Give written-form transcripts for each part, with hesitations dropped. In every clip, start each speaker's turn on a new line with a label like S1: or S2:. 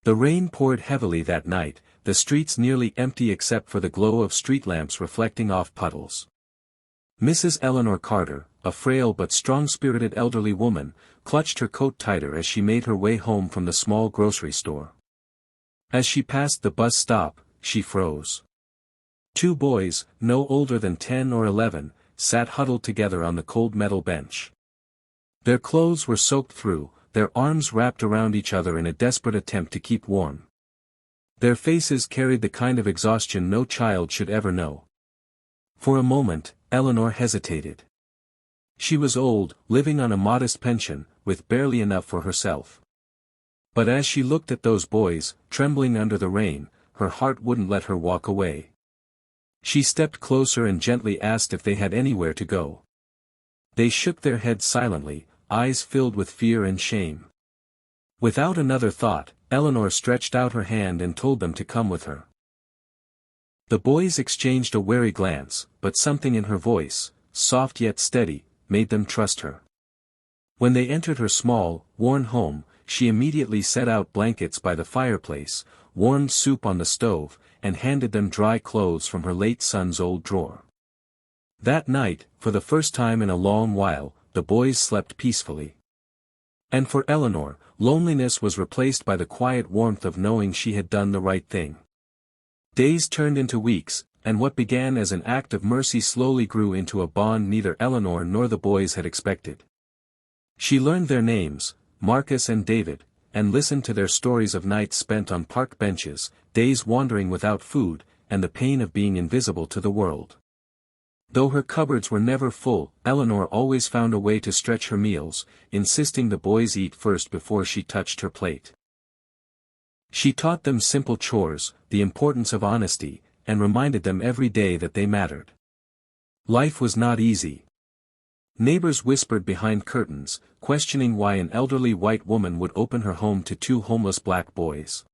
S1: The rain poured heavily that night, the streets nearly empty except for the glow of street lamps reflecting off puddles. Mrs. Eleanor Carter, a frail but strong-spirited elderly woman, clutched her coat tighter as she made her way home from the small grocery store. As she passed the bus stop, she froze. Two boys, no older than 10 or 11, sat huddled together on the cold metal bench. Their clothes were soaked through, their arms wrapped around each other in a desperate attempt to keep warm. Their faces carried the kind of exhaustion no child should ever know. For a moment, Eleanor hesitated. She was old, living on a modest pension, with barely enough for herself. But as she looked at those boys, trembling under the rain, her heart wouldn't let her walk away. She stepped closer and gently asked if they had anywhere to go. They shook their heads silently, eyes filled with fear and shame. Without another thought, Eleanor stretched out her hand and told them to come with her. The boys exchanged a wary glance, but something in her voice, soft yet steady, made them trust her. When they entered her small, worn home, she immediately set out blankets by the fireplace, warmed soup on the stove, and handed them dry clothes from her late son's old drawer. That night, for the first time in a long while, the boys slept peacefully. And for Eleanor, loneliness was replaced by the quiet warmth of knowing she had done the right thing. Days turned into weeks, and what began as an act of mercy slowly grew into a bond neither Eleanor nor the boys had expected. She learned their names, Marcus and David, and listened to their stories of nights spent on park benches, days wandering without food, and the pain of being invisible to the world. Though her cupboards were never full, Eleanor always found a way to stretch her meals, insisting the boys eat first before she touched her plate. She taught them simple chores, the importance of honesty, and reminded them every day that they mattered. Life was not easy. Neighbors whispered behind curtains, questioning why an elderly white woman would open her home to two homeless black boys.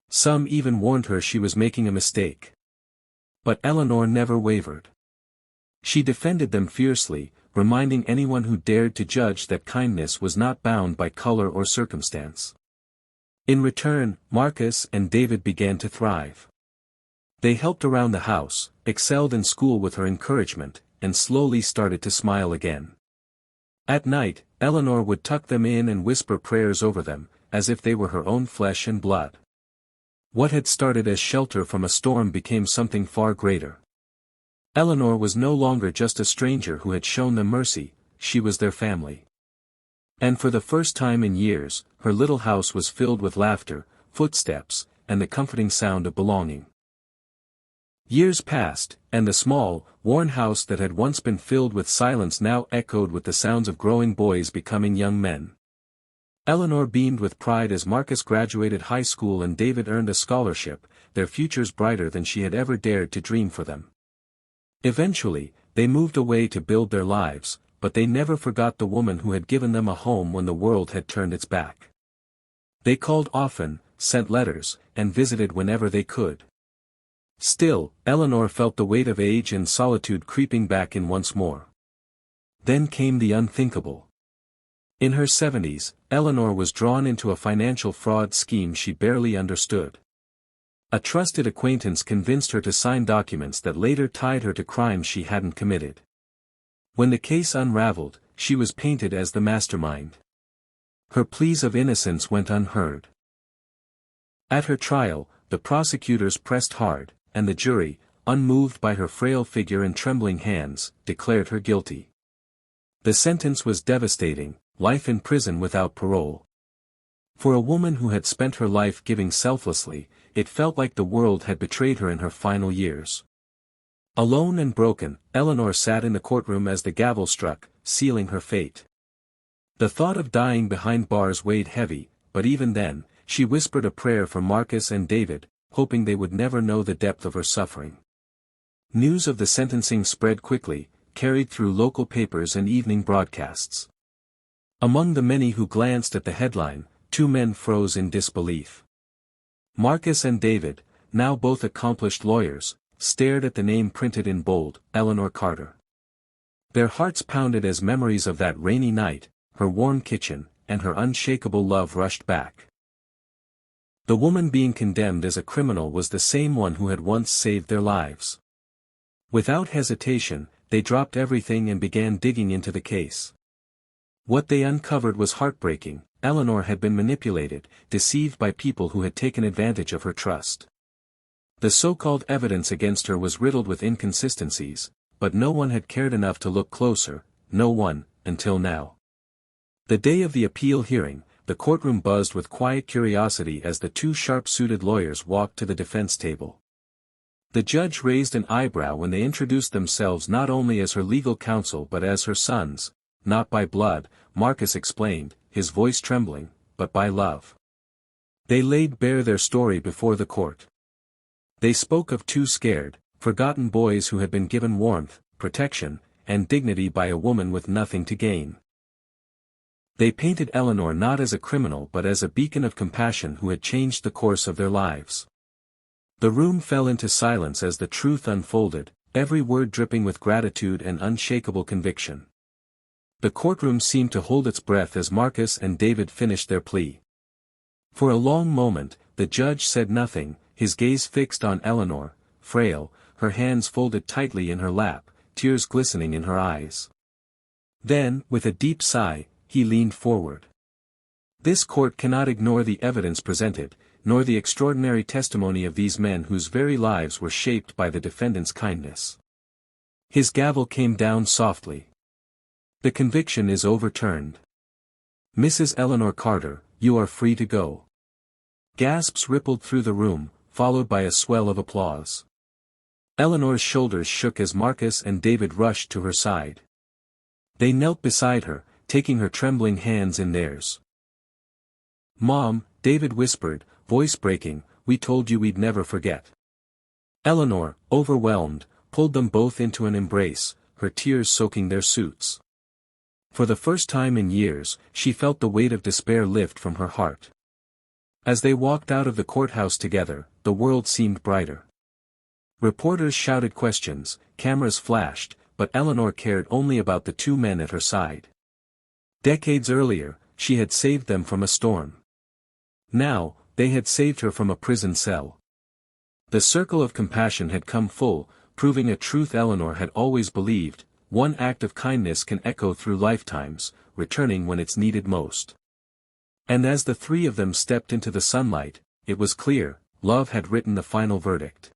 S1: Some even warned her she was making a mistake. But Eleanor never wavered. She defended them fiercely, reminding anyone who dared to judge that kindness was not bound by color or circumstance. In return, Marcus and David began to thrive. They helped around the house, excelled in school with her encouragement, and slowly started to smile again. At night, Eleanor would tuck them in and whisper prayers over them, as if they were her own flesh and blood. What had started as shelter from a storm became something far greater. Eleanor was no longer just a stranger who had shown them mercy, she was their family. And for the first time in years, her little house was filled with laughter, footsteps, and the comforting sound of belonging. Years passed, and the small, worn house that had once been filled with silence now echoed with the sounds of growing boys becoming young men. Eleanor beamed with pride as Marcus graduated high school and David earned a scholarship, their futures brighter than she had ever dared to dream for them. Eventually, they moved away to build their lives, but they never forgot the woman who had given them a home when the world had turned its back. They called often, sent letters, and visited whenever they could. Still, Eleanor felt the weight of age and solitude creeping back in once more. Then came the unthinkable. In her 70s, Eleanor was drawn into a financial fraud scheme she barely understood. A trusted acquaintance convinced her to sign documents that later tied her to crimes she hadn't committed. When the case unraveled, she was painted as the mastermind. Her pleas of innocence went unheard. At her trial, the prosecutors pressed hard, and the jury, unmoved by her frail figure and trembling hands, declared her guilty. The sentence was devastating, life in prison without parole. For a woman who had spent her life giving selflessly, it felt like the world had betrayed her in her final years. Alone and broken, Eleanor sat in the courtroom as the gavel struck, sealing her fate. The thought of dying behind bars weighed heavy, but even then, she whispered a prayer for Marcus and David, hoping they would never know the depth of her suffering. News of the sentencing spread quickly, carried through local papers and evening broadcasts. Among the many who glanced at the headline, two men froze in disbelief. Marcus and David, now both accomplished lawyers, stared at the name printed in bold, Eleanor Carter. Their hearts pounded as memories of that rainy night, her warm kitchen, and her unshakable love rushed back. The woman being condemned as a criminal was the same one who had once saved their lives. Without hesitation, they dropped everything and began digging into the case. What they uncovered was heartbreaking. Eleanor had been manipulated, deceived by people who had taken advantage of her trust. The so-called evidence against her was riddled with inconsistencies, but no one had cared enough to look closer, no one, until now. The day of the appeal hearing, the courtroom buzzed with quiet curiosity as the two sharp-suited lawyers walked to the defense table. The judge raised an eyebrow when they introduced themselves not only as her legal counsel but as her sons, not by blood, Marcus explained, his voice trembling, but by love. They laid bare their story before the court. They spoke of two scared, forgotten boys who had been given warmth, protection, and dignity by a woman with nothing to gain. They painted Eleanor not as a criminal but as a beacon of compassion who had changed the course of their lives. The room fell into silence as the truth unfolded, every word dripping with gratitude and unshakable conviction. The courtroom seemed to hold its breath as Marcus and David finished their plea. For a long moment, the judge said nothing, his gaze fixed on Eleanor, frail, her hands folded tightly in her lap, tears glistening in her eyes. Then, with a deep sigh, he leaned forward. This court cannot ignore the evidence presented, nor the extraordinary testimony of these men whose very lives were shaped by the defendant's kindness. His gavel came down softly. The conviction is overturned. Mrs. Eleanor Carter, you are free to go. Gasps rippled through the room, followed by a swell of applause. Eleanor's shoulders shook as Marcus and David rushed to her side. They knelt beside her, taking her trembling hands in theirs. "Mom," David whispered, voice breaking, "we told you we'd never forget." Eleanor, overwhelmed, pulled them both into an embrace, her tears soaking their suits. For the first time in years, she felt the weight of despair lift from her heart. As they walked out of the courthouse together, the world seemed brighter. Reporters shouted questions, cameras flashed, but Eleanor cared only about the two men at her side. Decades earlier, she had saved them from a storm. Now, they had saved her from a prison cell. The circle of compassion had come full, proving a truth Eleanor had always believed: one act of kindness can echo through lifetimes, returning when it's needed most. And as the three of them stepped into the sunlight, it was clear, love had written the final verdict.